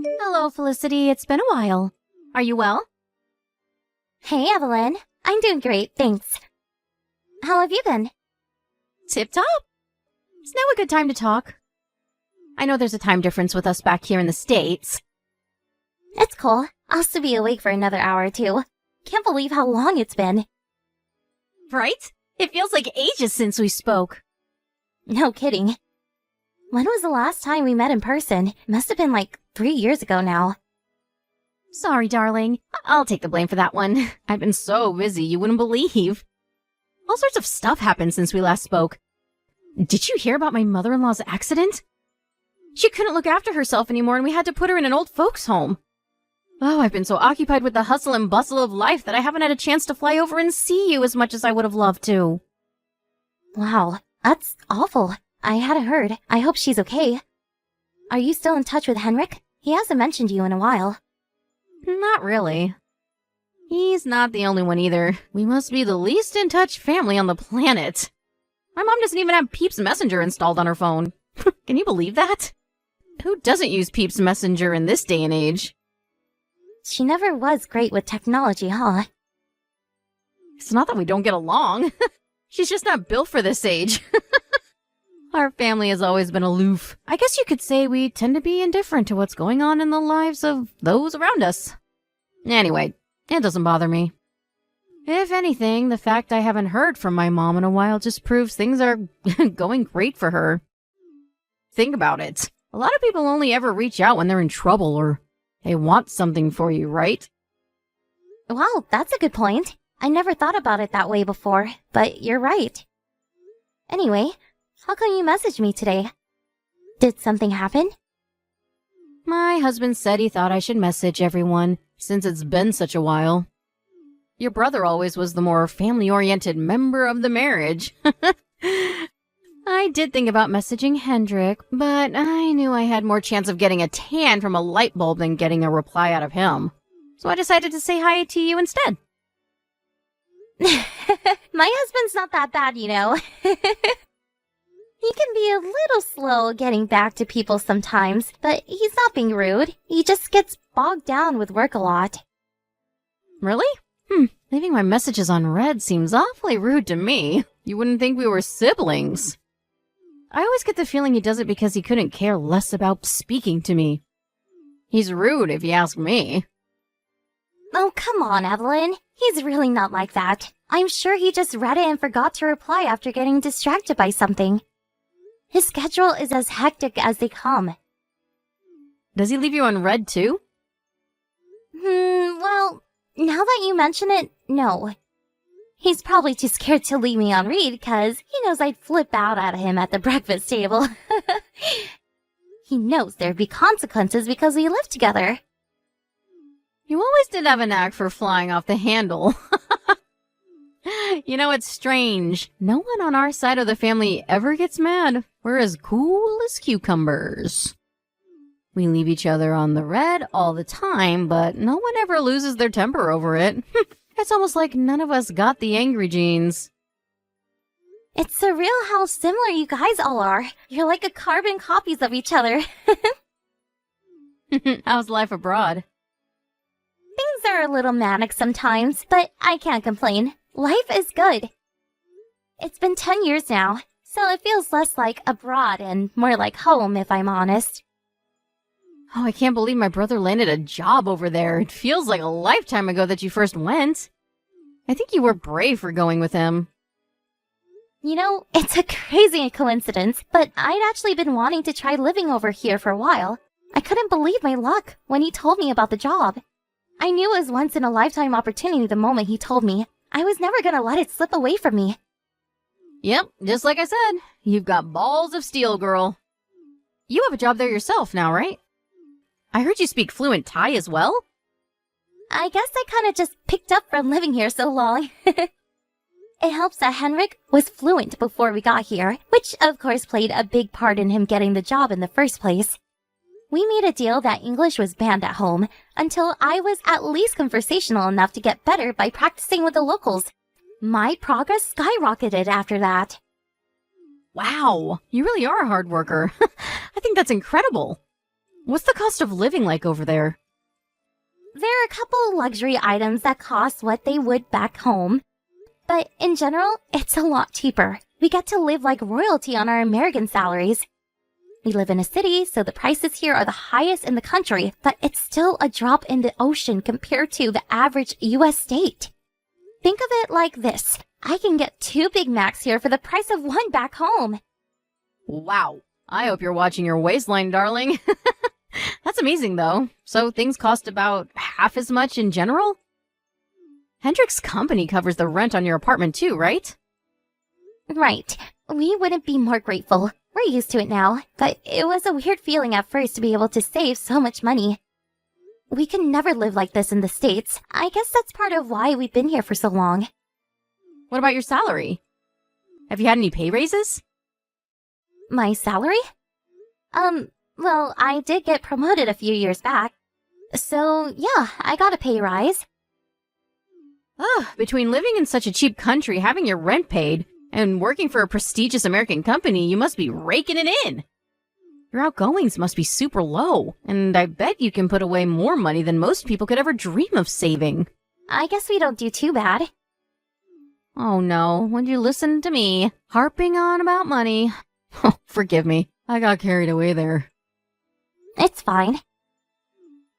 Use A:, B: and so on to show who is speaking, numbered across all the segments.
A: Hello, Felicity. It's been a while. Are you well?
B: Hey, Evelyn. I'm doing great, thanks. How have you been?
A: Tip-top. Is now a good time to talk? I know there's a time difference with us back here in the States.
B: It's cool. I'll still be awake for another hour or two. Can't believe how long it's been.
A: Right? It feels like ages since we spoke.
B: No kidding. When was the last time we met in person? Must have been like 3 years ago now.
A: Sorry, darling. I'll take the blame for that one. I've been so busy you wouldn't believe. All sorts of stuff happened since we last spoke. Did you hear about my mother-in-law's accident? She couldn't look after herself anymore and we had to put her in an old folks' home. Oh, I've been so occupied with the hustle and bustle of life that I haven't had a chance to fly over and see you as much as I would have loved to.
B: Wow, that's awful. I hadn't heard. I hope she's okay. Are you still in touch with Henrik? He hasn't mentioned you in a while.
A: Not really. He's not the only one either. We must be the least in touch family on the planet. My mom doesn't even have Peeps Messenger installed on her phone. Can you believe that? Who doesn't use Peeps Messenger in this day and age?
B: She never was great with technology, huh?
A: It's not that we don't get along. She's just not built for this age. Our family has always been aloof. I guess you could say we tend to be indifferent to what's going on in the lives of those around us. Anyway, it doesn't bother me. If anything, the fact I haven't heard from my mom in a while just proves things are going great for her. Think about it. A lot of people only ever reach out when they're in trouble or they want something for you, right?
B: Wow, that's a good point. I never thought about it that way before, but you're right. Anyway, how come you messaged me today? Did something happen?
A: My husband said he thought I should message everyone, since it's been such a while. Your brother always was the more family-oriented member of the marriage. I did think about messaging Hendrik, but I knew I had more chance of getting a tan from a light bulb than getting a reply out of him. So I decided to say hi to you instead.
B: My husband's not that bad, you know. He can be a little slow getting back to people sometimes, but he's not being rude. He just gets bogged down with work a lot.
A: Really? Leaving my messages on read seems awfully rude to me. You wouldn't think we were siblings. I always get the feeling he does it because he couldn't care less about speaking to me. He's rude if you ask me.
B: Oh, come on, Evelyn. He's really not like that. I'm sure he just read it and forgot to reply after getting distracted by something. His schedule is as hectic as they come.
A: Does he leave you on read too?
B: Well, now that you mention it, no. He's probably too scared to leave me on read because he knows I'd flip out at him at the breakfast table. He knows there'd be consequences because we live together.
A: You always did have a knack for flying off the handle. You know, it's strange. No one on our side of the family ever gets mad. We're as cool as cucumbers. We leave each other on the red all the time, but no one ever loses their temper over it. It's almost like none of us got the angry genes.
B: It's surreal how similar you guys all are. You're like a carbon copies of each other.
A: How's life abroad?
B: Things are a little manic sometimes, but I can't complain. Life is good. It's been 10 years now, so it feels less like abroad and more like home, if I'm honest.
A: Oh, I can't believe my brother landed a job over there. It feels like a lifetime ago that you first went. I think you were brave for going with him.
B: You know, it's a crazy coincidence, but I'd actually been wanting to try living over here for a while. I couldn't believe my luck when he told me about the job. I knew it was once in a lifetime opportunity the moment he told me. I was never gonna let it slip away from me.
A: Yep, just like I said, you've got balls of steel, girl. You have a job there yourself now, right? I heard you speak fluent Thai as well?
B: I guess I kinda just picked up from living here so long. It helps that Henrik was fluent before we got here, which of course played a big part in him getting the job in the first place. We made a deal that English was banned at home until I was at least conversational enough to get better by practicing with the locals. My progress skyrocketed after that.
A: Wow, you really are a hard worker. I think that's incredible. What's the cost of living like over there?
B: There are a couple luxury items that cost what they would back home. But in general, it's a lot cheaper. We get to live like royalty on our American salaries. We live in a city, so the prices here are the highest in the country, but it's still a drop in the ocean compared to the average US state. Think of it like this. I can get 2 Big Macs here for the price of 1 back home.
A: Wow. I hope you're watching your waistline, darling. That's amazing, though. So things cost about half as much in general? Hendrik's company covers the rent on your apartment too, right?
B: Right. We wouldn't be more grateful. We're used to it now, but it was a weird feeling at first to be able to save so much money. We could never live like this in the States. I guess that's part of why we've been here for so long.
A: What about your salary? Have you had any pay raises?
B: My salary? Well, I did get promoted a few years back. So, yeah, I got a pay rise.
A: Between living in such a cheap country, having your rent paid, and working for a prestigious American company, you must be raking it in. Your outgoings must be super low, and I bet you can put away more money than most people could ever dream of saving.
B: I guess we don't do too bad.
A: Oh no, would you listen to me? Harping on about money. Oh, forgive me. I got carried away there.
B: It's fine.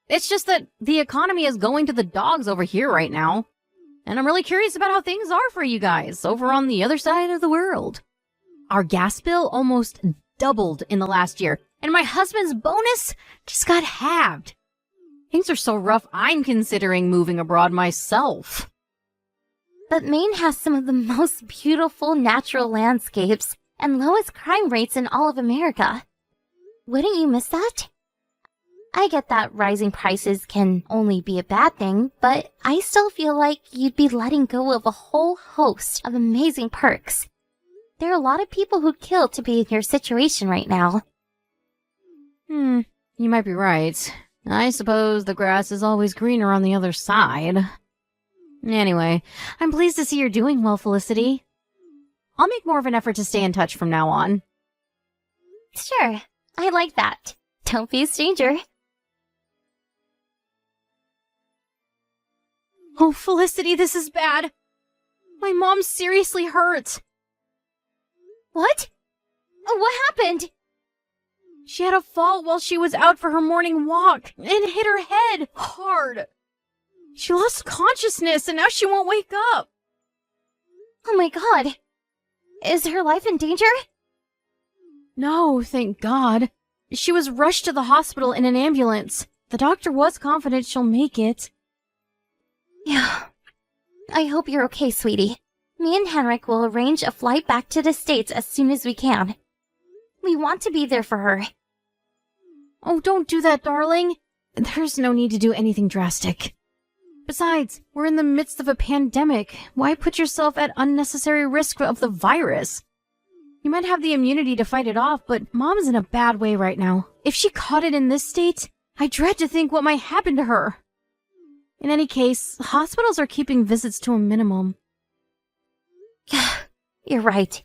A: It's just that the economy is going to the dogs over here right now. And I'm really curious about how things are for you guys over on the other side of the world. Our gas bill almost doubled in the last year, and my husband's bonus just got halved. Things are so rough, I'm considering moving abroad myself.
B: But Maine has some of the most beautiful natural landscapes and lowest crime rates in all of America. Wouldn't you miss that? I get that rising prices can only be a bad thing, but I still feel like you'd be letting go of a whole host of amazing perks. There are a lot of people who'd kill to be in your situation right now.
A: You might be right. I suppose the grass is always greener on the other side. Anyway, I'm pleased to see you're doing well, Felicity. I'll make more of an effort to stay in touch from now on.
B: Sure, I like that. Don't be a stranger.
A: Oh, Felicity, this is bad. My mom's seriously hurt.
B: What? What happened?
A: She had a fall while she was out for her morning walk and hit her head hard. She lost consciousness and now she won't wake up.
B: Oh my god. Is her life in danger?
A: No, thank God. She was rushed to the hospital in an ambulance. The doctor was confident she'll make it.
B: Yeah. I hope you're okay, sweetie. Me and Henrik will arrange a flight back to the States as soon as we can. We want to be there for her.
A: Oh, don't do that, darling. There's no need to do anything drastic. Besides, we're in the midst of a pandemic. Why put yourself at unnecessary risk of the virus? You might have the immunity to fight it off, but Mom's in a bad way right now. If she caught it in this state, I dread to think what might happen to her. In any case, hospitals are keeping visits to a minimum.
B: You're right.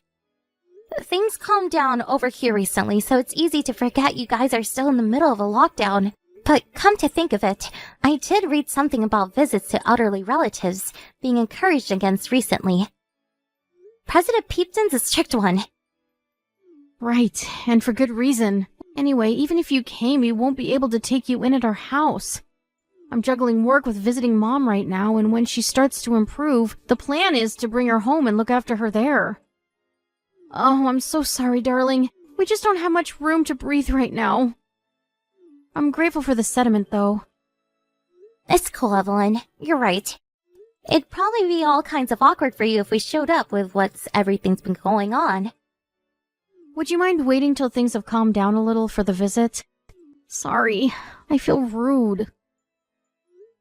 B: Things calmed down over here recently, so it's easy to forget you guys are still in the middle of a lockdown. But come to think of it, I did read something about visits to elderly relatives being encouraged against recently. President Peepton's a strict one.
A: Right, and for good reason. Anyway, even if you came, we won't be able to take you in at our house. I'm juggling work with visiting Mom right now, and when she starts to improve, the plan is to bring her home and look after her there. Oh, I'm so sorry, darling. We just don't have much room to breathe right now. I'm grateful for the sediment, though.
B: It's cool, Evelyn. You're right. It'd probably be all kinds of awkward for you if we showed up with everything's been going on.
A: Would you mind waiting till things have calmed down a little for the visit? Sorry, I feel rude.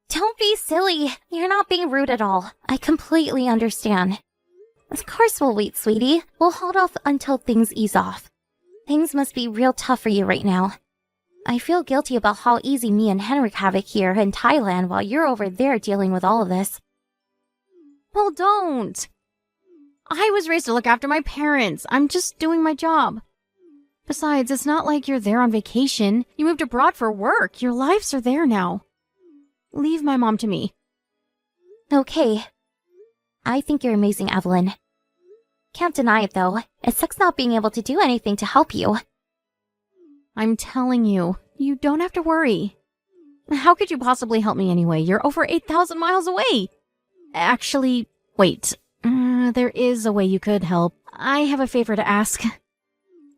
B: Don't be silly. You're not being rude at all. I completely understand. Of course we'll wait, sweetie. We'll hold off until things ease off. Things must be real tough for you right now. I feel guilty about how easy me and Henrik have it here in Thailand while you're over there dealing with all of this.
A: Well, don't. I was raised to look after my parents. I'm just doing my job. Besides, it's not like you're there on vacation. You moved abroad for work. Your lives are there now. Leave my mom to me.
B: Okay. I think you're amazing, Evelyn. Can't deny it, though. It sucks not being able to do anything to help you.
A: I'm telling you, you don't have to worry. How could you possibly help me anyway? You're over 8,000 miles away. Actually, wait. There is a way you could help. I have a favor to ask.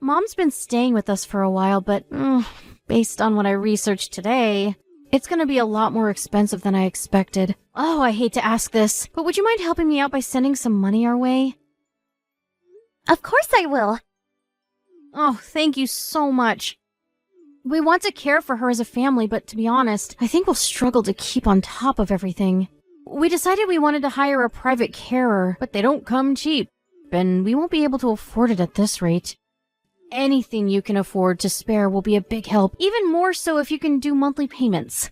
A: Mom's been staying with us for a while, but based on what I researched today, it's gonna be a lot more expensive than I expected. Oh, I hate to ask this, but would you mind helping me out by sending some money our way?
B: Of course I will.
A: Oh, thank you so much. We want to care for her as a family, but to be honest, I think we'll struggle to keep on top of everything. We decided we wanted to hire a private carer, but they don't come cheap, and we won't be able to afford it at this rate. Anything you can afford to spare will be a big help, even more so if you can do monthly payments.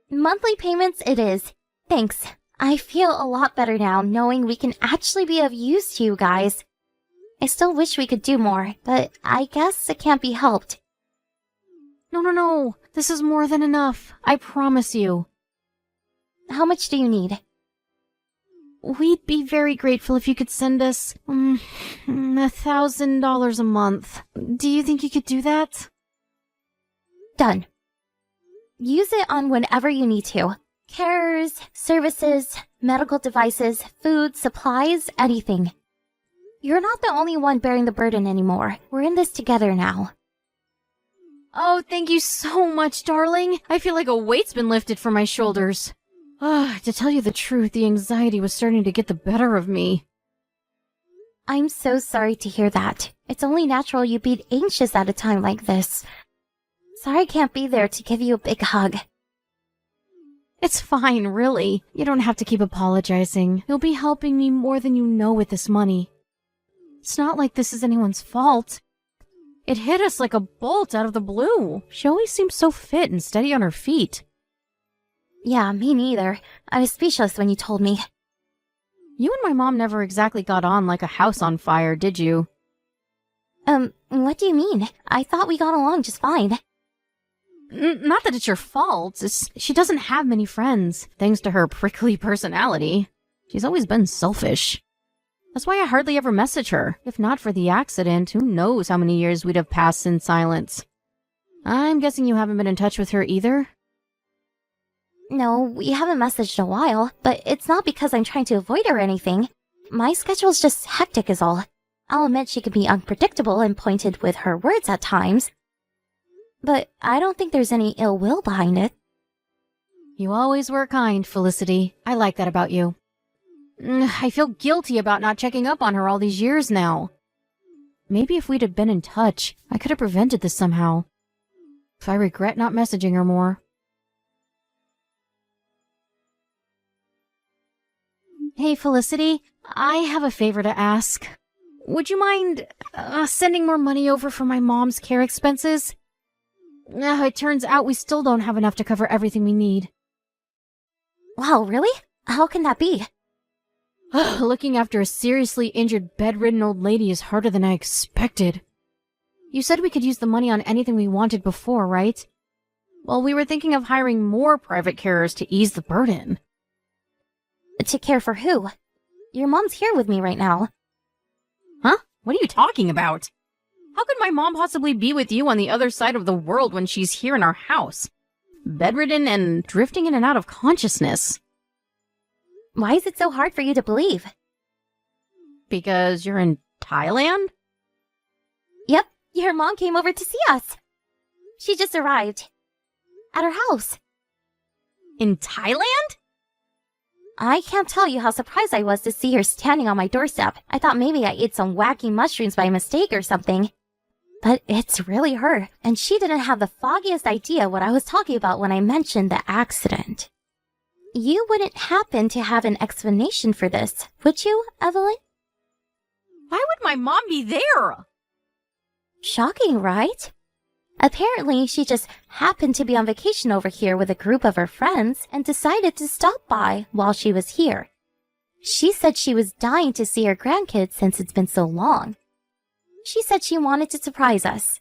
B: Monthly payments it is. Thanks. I feel a lot better now knowing we can actually be of use to you guys. I still wish we could do more, but I guess it can't be helped.
A: No. This is more than enough. I promise you.
B: How much do you need?
A: We'd be very grateful if you could send us $1,000 a month. Do you think you could do that?
B: Done. Use it on whenever you need to. Carers, services, medical devices, food, supplies, anything. You're not the only one bearing the burden anymore. We're in this together now.
A: Oh, thank you so much, darling. I feel like a weight's been lifted from my shoulders. To tell you the truth, the anxiety was starting to get the better of me.
B: I'm so sorry to hear that. It's only natural you'd be anxious at a time like this. Sorry I can't be there to give you a big hug.
A: It's fine, really. You don't have to keep apologizing. You'll be helping me more than you know with this money. It's not like this is anyone's fault. It hit us like a bolt out of the blue. She always seems so fit and steady on her feet.
B: Yeah, me neither. I was speechless when you told me.
A: You and my mom never exactly got on like a house on fire, did you?
B: What do you mean? I thought we got along just fine.
A: Not that it's your fault. She doesn't have many friends, thanks to her prickly personality. She's always been selfish. That's why I hardly ever message her. If not for the accident, who knows how many years we'd have passed in silence. I'm guessing you haven't been in touch with her either?
B: No, we haven't messaged in a while, but it's not because I'm trying to avoid her or anything. My schedule's just hectic is all. I'll admit she can be unpredictable and pointed with her words at times. But I don't think there's any ill will behind it.
A: You always were kind, Felicity. I like that about you. I feel guilty about not checking up on her all these years now. Maybe if we'd have been in touch, I could have prevented this somehow. If I regret not messaging her more. Hey, Felicity, I have a favor to ask. Would you mind sending more money over for my mom's care expenses? It turns out we still don't have enough to cover everything we need.
B: Wow, really? How can that be?
A: Looking after a seriously injured, bedridden old lady is harder than I expected. You said we could use the money on anything we wanted before, right? Well, we were thinking of hiring more private carers to ease the burden.
B: To care for who? Your mom's here with me right now.
A: Huh? What are you talking about? How could my mom possibly be with you on the other side of the world when she's here in our house? Bedridden and drifting in and out of consciousness.
B: Why is it so hard for you to believe?
A: Because you're in Thailand?
B: Yep, your mom came over to see us. She just arrived. At her house.
A: In Thailand?
B: I can't tell you how surprised I was to see her standing on my doorstep. I thought maybe I ate some wacky mushrooms by mistake or something. But it's really her, and she didn't have the foggiest idea what I was talking about when I mentioned the accident. You wouldn't happen to have an explanation for this, would you, Evelyn?
A: Why would my mom be there?
B: Shocking, right? Apparently, she just happened to be on vacation over here with a group of her friends and decided to stop by while she was here. She said she was dying to see her grandkids since it's been so long. She said she wanted to surprise us.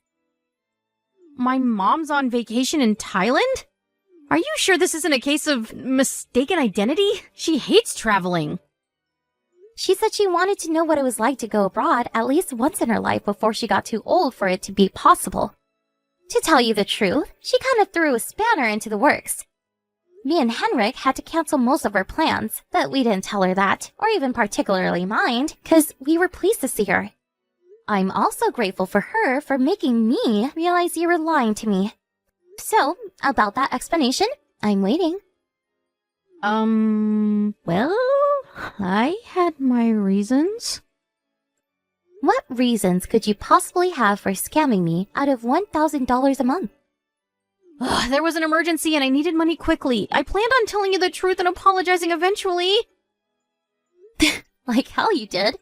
A: My mom's on vacation in Thailand? Are you sure this isn't a case of mistaken identity? She hates traveling.
B: She said she wanted to know what it was like to go abroad at least once in her life before she got too old for it to be possible. To tell you the truth, she kind of threw a spanner into the works. Me and Henrik had to cancel most of our plans, but we didn't tell her that, or even particularly mind, because we were pleased to see her. I'm also grateful for her for making me realize you were lying to me. So, about that explanation, I'm waiting.
A: Well, I had my reasons.
B: What reasons could you possibly have for scamming me out of $1,000 a month?
A: Ugh, there was an emergency and I needed money quickly. I planned on telling you the truth and apologizing eventually.
B: Like hell you did.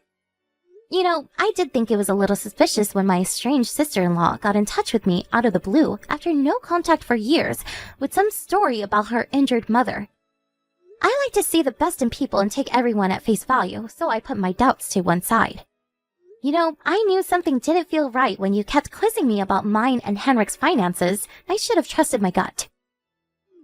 B: You know, I did think it was a little suspicious when my estranged sister-in-law got in touch with me out of the blue after no contact for years with some story about her injured mother. I like to see the best in people and take everyone at face value, so I put my doubts to one side. You know, I knew something didn't feel right when you kept quizzing me about mine and Henrik's finances. I should have trusted my gut.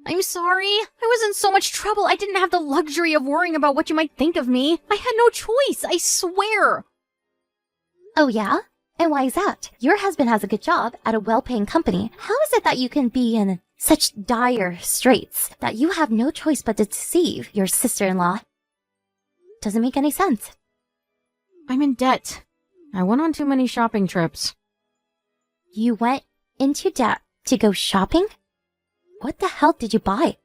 A: I'm sorry. I was in so much trouble I didn't have the luxury of worrying about what you might think of me. I had no choice, I swear.
B: Oh yeah? And why is that? Your husband has a good job at a well-paying company. How is it that you can be in such dire straits that you have no choice but to deceive your sister-in-law? Doesn't make any sense.
A: I'm in debt. I went on too many shopping trips.
B: You went into debt to go shopping? What the hell did you buy?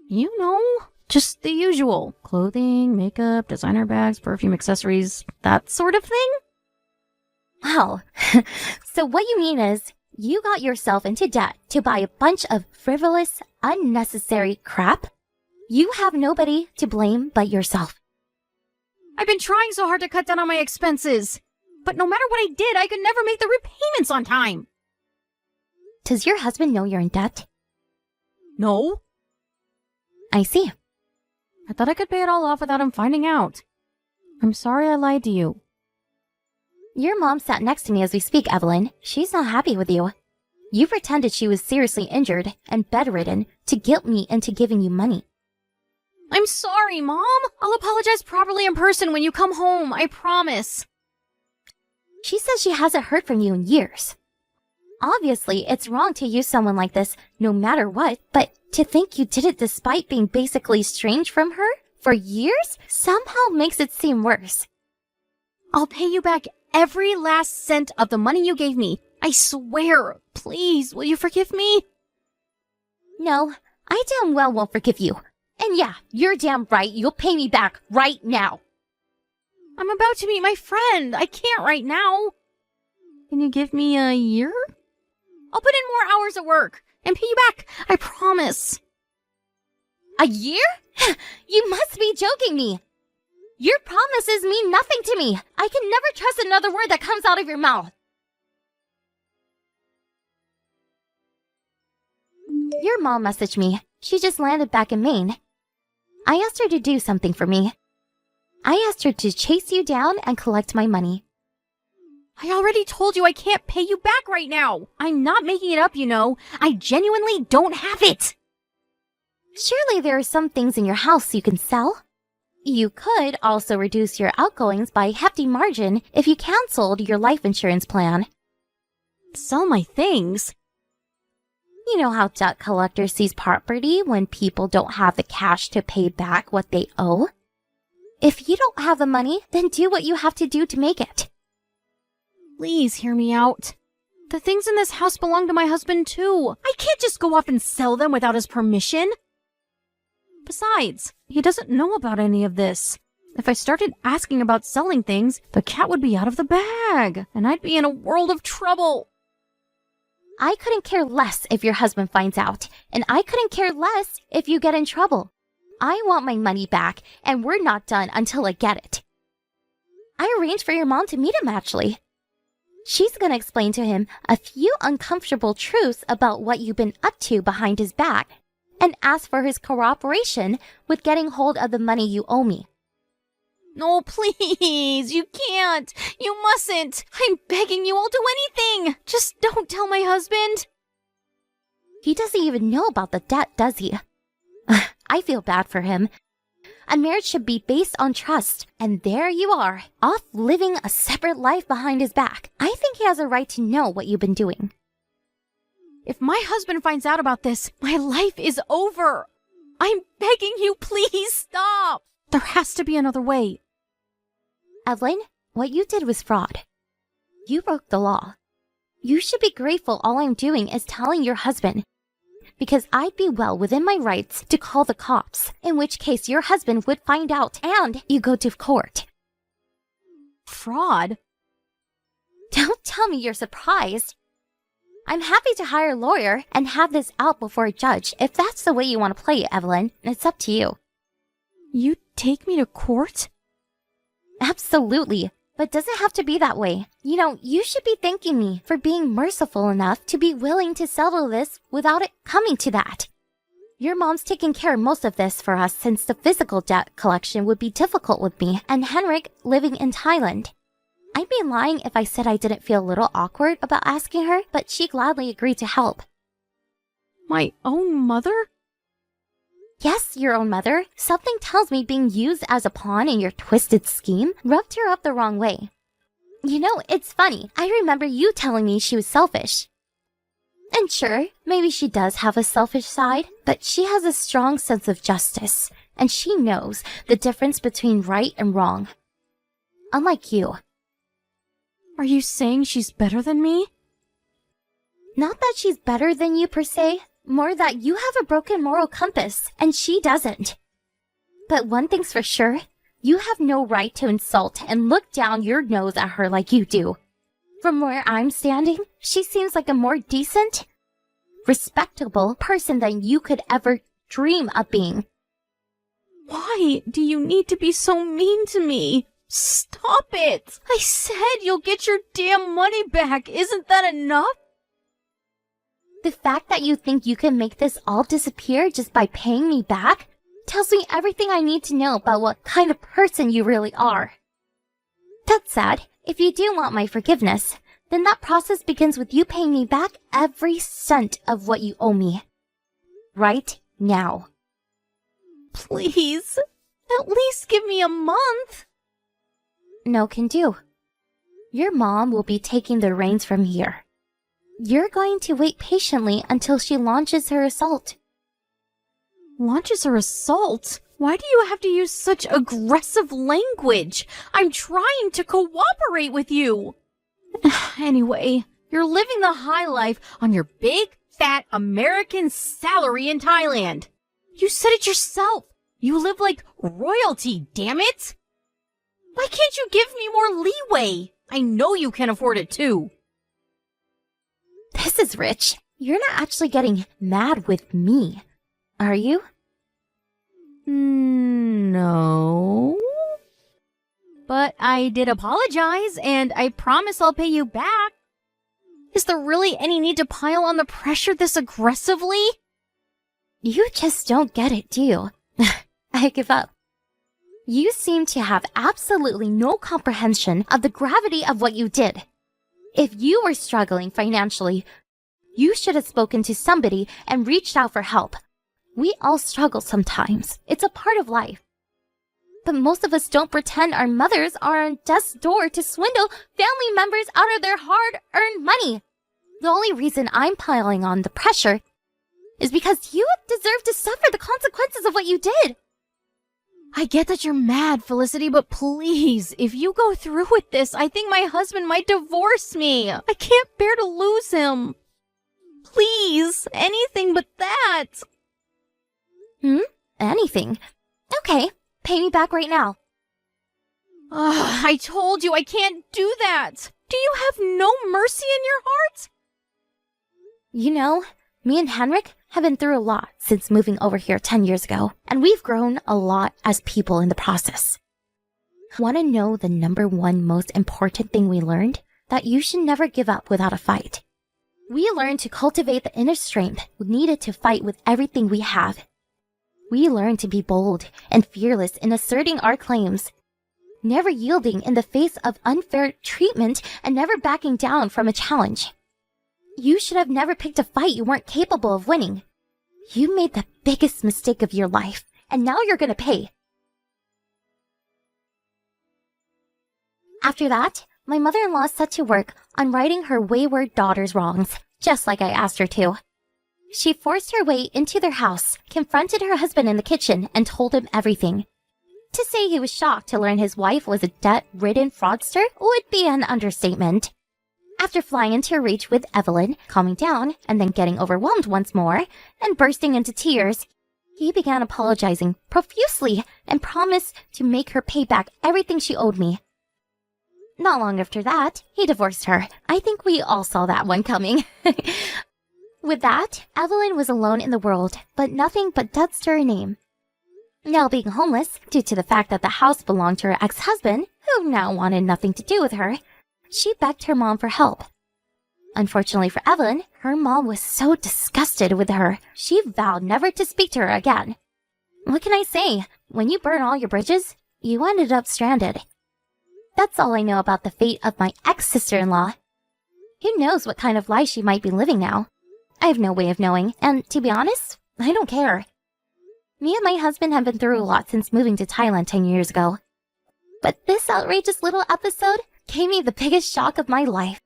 A: You know, just the usual. Clothing, makeup, designer bags, perfume, accessories, that sort of thing.
B: Wow. So what you mean is, you got yourself into debt to buy a bunch of frivolous, unnecessary crap? You have nobody to blame but yourself.
A: I've been trying so hard to cut down on my expenses. But no matter what I did, I could never make the repayments on time.
B: Does your husband know you're in debt?
A: No.
B: I see.
A: I thought I could pay it all off without him finding out. I'm sorry I lied to you.
B: Your mom sat next to me as we speak, Evelyn. She's not happy with you. You pretended she was seriously injured and bedridden to guilt me into giving you money.
A: I'm sorry, Mom. I'll apologize properly in person when you come home, I promise.
B: She says she hasn't heard from you in years. Obviously, it's wrong to use someone like this no matter what, but to think you did it despite being basically estranged from her for years somehow makes it seem worse.
A: I'll pay you back every last cent of the money you gave me. I swear. Please, will you forgive me?
B: No, I damn well won't forgive you. And yeah, you're damn right, you'll pay me back right now.
A: I'm about to meet my friend. I can't right now. Can you give me a year? I'll put in more hours at work and pay you back. I promise.
B: A year? You must be joking me. Your promises mean nothing to me. I can never trust another word that comes out of your mouth. Your mom messaged me. She just landed back in Maine. I asked her to do something for me. I asked her to chase you down and collect my money.
A: I already told you I can't pay you back right now. I'm not making it up, you know. I genuinely don't have it.
B: Surely there are some things in your house you can sell. You could also reduce your outgoings by a hefty margin if you canceled your life insurance plan.
A: Sell my things?
B: You know how debt collectors seize property when people don't have the cash to pay back what they owe? If you don't have the money, then do what you have to do to make it.
A: Please hear me out. The things in this house belong to my husband too. I can't just go off and sell them without his permission. Besides, he doesn't know about any of this. If I started asking about selling things, the cat would be out of the bag, and I'd be in a world of trouble.
B: I couldn't care less if your husband finds out, and I couldn't care less if you get in trouble. I want my money back, and we're not done until I get it. I arranged for your mom to meet him, actually. She's gonna explain to him a few uncomfortable truths about what you've been up to behind his back, and ask for his cooperation with getting hold of the money you owe me.
A: No, please, you can't. You mustn't. I'm begging you, I'll do anything. Just don't tell my husband.
B: He doesn't even know about the debt, does he? I feel bad for him. A marriage should be based on trust, and there you are, off living a separate life behind his back. I think he has a right to know what you've been doing.
A: If my husband finds out about this, my life is over. I'm begging you, please stop. There has to be another way.
B: Evelyn, what you did was fraud. You broke the law. You should be grateful all I'm doing is telling your husband, because I'd be well within my rights to call the cops, in which case your husband would find out and you go to court.
A: Fraud?
B: Don't tell me you're surprised. I'm happy to hire a lawyer and have this out before a judge if that's the way you want to play it, Evelyn. It's up to you.
A: You take me to court?
B: Absolutely. But doesn't have to be that way. You know, you should be thanking me for being merciful enough to be willing to settle this without it coming to that. Your mom's taking care of most of this for us since the physical debt collection would be difficult with me and Henrik living in Thailand. I'd be lying if I said I didn't feel a little awkward about asking her, but she gladly agreed to help.
A: My own mother?
B: Yes, your own mother. Something tells me being used as a pawn in your twisted scheme rubbed her up the wrong way. You know, it's funny. I remember you telling me she was selfish. And sure, maybe she does have a selfish side, but she has a strong sense of justice, and she knows the difference between right and wrong. Unlike you.
A: Are you saying she's better than me?
B: Not that she's better than you per se. More that you have a broken moral compass, and she doesn't. But one thing's for sure, you have no right to insult and look down your nose at her like you do. From where I'm standing, she seems like a more decent, respectable person than you could ever dream of being.
A: Why do you need to be so mean to me? Stop it! I said you'll get your damn money back. Isn't that enough?
B: The fact that you think you can make this all disappear just by paying me back tells me everything I need to know about what kind of person you really are. That said, if you do want my forgiveness, then that process begins with you paying me back every cent of what you owe me. Right now.
A: Please, at least give me a month.
B: No can do. Your mom will be taking the reins from here. You're going to wait patiently until she launches her assault.
A: Launches her assault? Why do you have to use such aggressive language? I'm trying to cooperate with you. Anyway, you're living the high life on your big, fat American salary in Thailand. You said it yourself. You live like royalty, damn it. Why can't you give me more leeway? I know you can afford it too.
B: This is rich. You're not actually getting mad with me, are you?
A: No. But I did apologize, and I promise I'll pay you back. Is there really any need to pile on the pressure this aggressively?
B: You just don't get it, do you? I give up. You seem to have absolutely no comprehension of the gravity of what you did. If you were struggling financially, you should have spoken to somebody and reached out for help. We all struggle sometimes. It's a part of life. But most of us don't pretend our mothers are on death's door to swindle family members out of their hard-earned money. The only reason I'm piling on the pressure is because you deserve to suffer the consequences of what you did.
A: I get that you're mad, Felicity, but please, if you go through with this, I think my husband might divorce me. I can't bear to lose him. Please, anything but that.
B: Anything. Okay, pay me back right now.
A: I told you I can't do that. Do you have no mercy in your heart?
B: You know, me and Henrik have been through a lot since moving over here 10 years ago, and we've grown a lot as people in the process. Want to know the number one most important thing we learned? That you should never give up without a fight. We learned to cultivate the inner strength needed to fight with everything we have. We learned to be bold and fearless in asserting our claims. never yielding in the face of unfair treatment and never backing down from a challenge. You should have never picked a fight you weren't capable of winning. You made the biggest mistake of your life, and now you're gonna pay. After that, my mother-in-law set to work on righting her wayward daughter's wrongs, just like I asked her to. She forced her way into their house, confronted her husband in the kitchen, and told him everything. To say he was shocked to learn his wife was a debt-ridden fraudster would be an understatement. After flying into a reach with Evelyn, calming down, and then getting overwhelmed once more, and bursting into tears, he began apologizing profusely and promised to make her pay back everything she owed me. Not long after that, he divorced her. I think we all saw that one coming. With that, Evelyn was alone in the world, but nothing but debts to her name. Now being homeless, due to the fact that the house belonged to her ex-husband, who now wanted nothing to do with her, she begged her mom for help. Unfortunately for Evelyn, her mom was so disgusted with her, she vowed never to speak to her again. What can I say? When you burn all your bridges, you ended up stranded. That's all I know about the fate of my ex-sister-in-law. Who knows what kind of life she might be living now? I have no way of knowing, and to be honest, I don't care. Me and my husband have been through a lot since moving to Thailand 10 years ago. But this outrageous little episode gave me the biggest shock of my life.